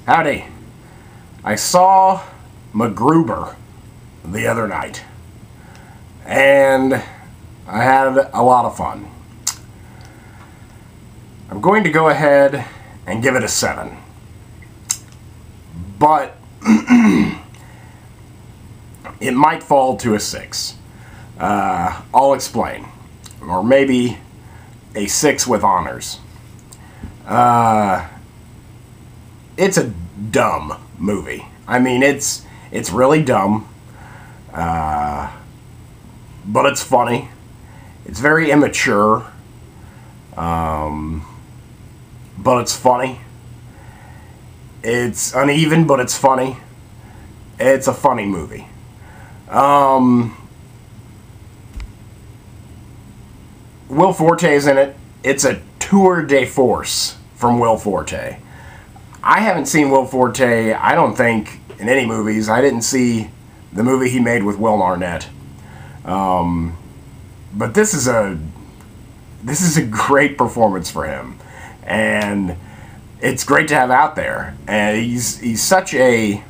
Howdy. I saw MacGruber the other night, and I had a lot of fun. I'm going to go ahead and give it a 7. But it might fall to a 6. I'll explain. Or maybe a 6 with honors. It's a dumb movie. I mean, it's really dumb. But it's funny. It's very immature. But it's funny. It's uneven, but it's funny. It's a funny movie. Will Forte's in it. It's a tour de force from Will Forte. I haven't seen Will Forte, I don't think, in any movies. I didn't see the movie he made with Will Arnett. But this is a great performance for him. And it's great to have out there. And he's such a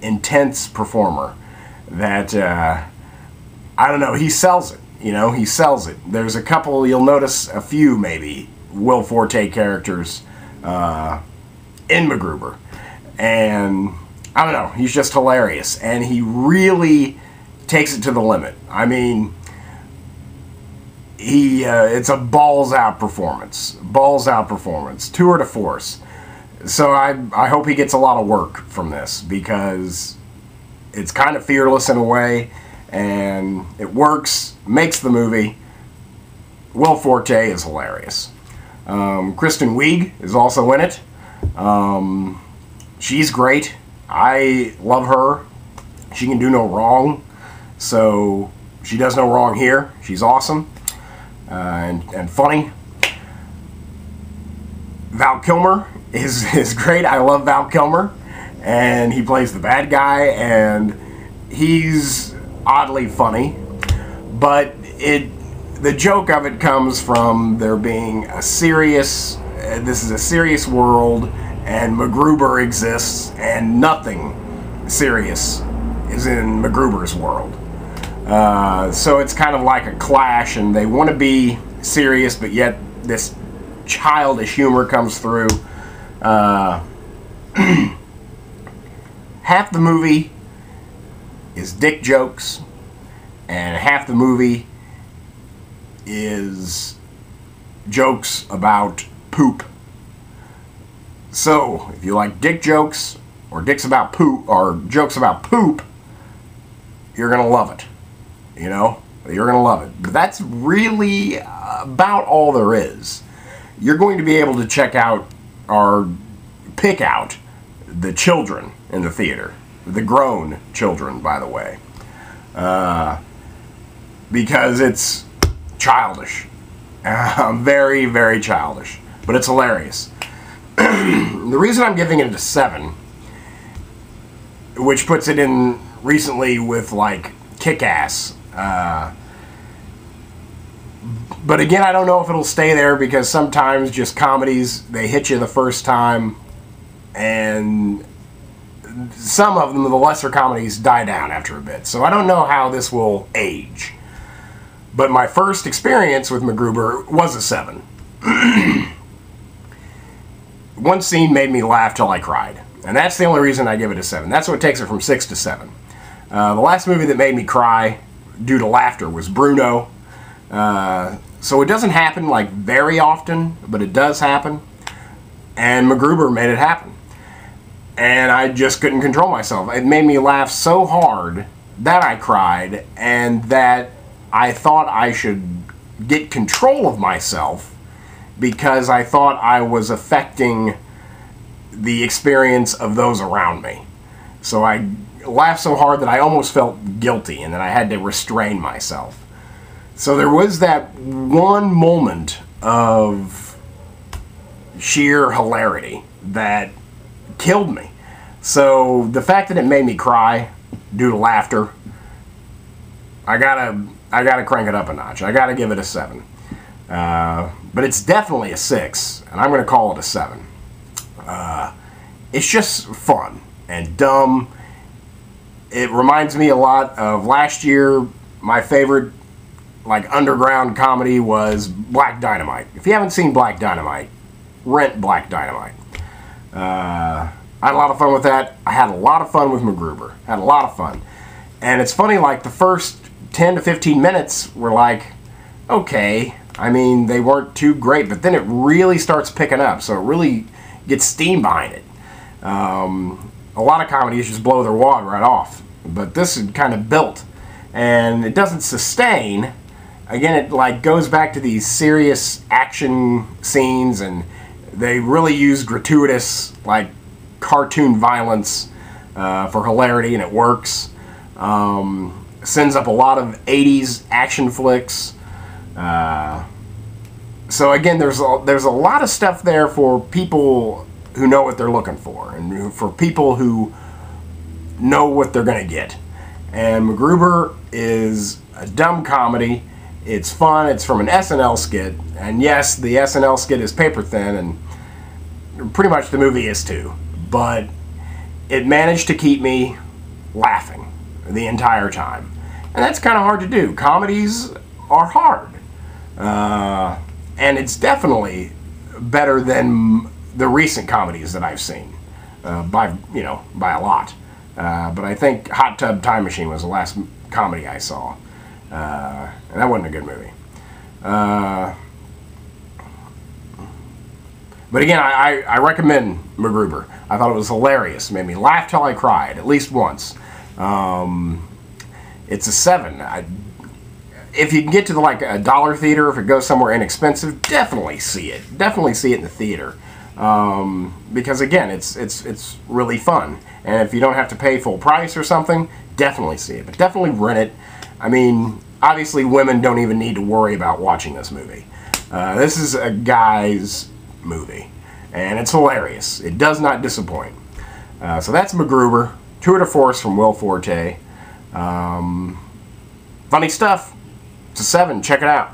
intense performer that, I don't know, he sells it. You know, he sells it. There's a couple, you'll notice a few maybe, Will Forte characters in MacGruber. And I don't know, he's just hilarious. And he really takes it to the limit. I mean, it's a balls out performance. Balls out performance. Tour de force. So I hope he gets a lot of work from this, because it's kind of fearless in a way, and it works, makes the movie. Will Forte is hilarious. Kristen Wiig is also in it. She's great. I love her. She can do no wrong, so she does no wrong here. She's awesome and funny. Val Kilmer is great. I love Val Kilmer, and he plays the bad guy, and he's oddly funny, but the joke of it comes from there being a serious, this is a serious world, and MacGruber exists, and nothing serious is in MacGruber's world. So it's kind of like a clash, and they want to be serious, but yet this childish humor comes through. Half the movie is dick jokes, and half the movie is jokes about poop. So if you like dick jokes or dicks about poop or jokes about poop, you're gonna love it. You know, you're gonna love it. But that's really about all there is. You're going to be able to check out or pick out the children in the theater. The grown children, by the way. Because it's childish. Very, very childish. But it's hilarious. The reason I'm giving it a 7, which puts it in recently with, like, Kick-Ass. But again, I don't know if it'll stay there, because sometimes just comedies, they hit you the first time, and some of them, the lesser comedies, die down after a bit. So I don't know how this will age. But my first experience with MacGruber was a 7. One scene made me laugh till I cried. And that's the only reason I give it a 7. That's what takes it from 6 to 7. The last movie that made me cry due to laughter was Bruno. So it doesn't happen like very often, but it does happen. And MacGruber made it happen. And I just couldn't control myself. It made me laugh so hard that I cried, and that I thought I should get control of myself, because I thought I was affecting the experience of those around me. So I laughed so hard that I almost felt guilty, and then I had to restrain myself. So there was that one moment of sheer hilarity that killed me. So the fact that it made me cry due to laughter, I gotta crank it up a notch. I gotta give it a 7. But it's definitely a 6, and I'm gonna call it a 7. it's just fun and dumb. It reminds me a lot of last year. My favorite like underground comedy was Black Dynamite. If you haven't seen Black Dynamite, rent Black Dynamite. I had a lot of fun with that. I had a lot of fun with MacGruber. Had a lot of fun. And it's funny, like the first 10 to 15 minutes were like, okay. I mean, they weren't too great, but then it really starts picking up. So it really gets steam behind it. A lot of comedies just blow their wad right off. But this is kind of built. And it doesn't sustain. Again, it like goes back to these serious action scenes, and they really use gratuitous, like, cartoon violence for hilarity, and it works. Sends up a lot of 80s action flicks. So again, there's a lot of stuff there for people who know what they're looking for, and for people who know what they're going to get. And MacGruber is a dumb comedy. It's fun. It's from an SNL skit. And yes, the SNL skit is paper thin, and pretty much the movie is too. But it managed to keep me laughing the entire time. And that's kind of hard to do. Comedies are hard. And it's definitely better than the recent comedies that I've seen. By a lot. But I think Hot Tub Time Machine was the last comedy I saw. And that wasn't a good movie. But again, I recommend MacGruber. I thought it was hilarious. It made me laugh till I cried, at least once. It's a 7. If you can get to like a dollar theater, if it goes somewhere inexpensive, definitely see it. Definitely see it in the theater. Because again, it's really fun. And if you don't have to pay full price or something, definitely see it. But definitely rent it. I mean, obviously women don't even need to worry about watching this movie. This is a guy's movie. And it's hilarious. It does not disappoint. So that's MacGruber. Tour de Force from Will Forte. Funny stuff. It's a 7. Check it out.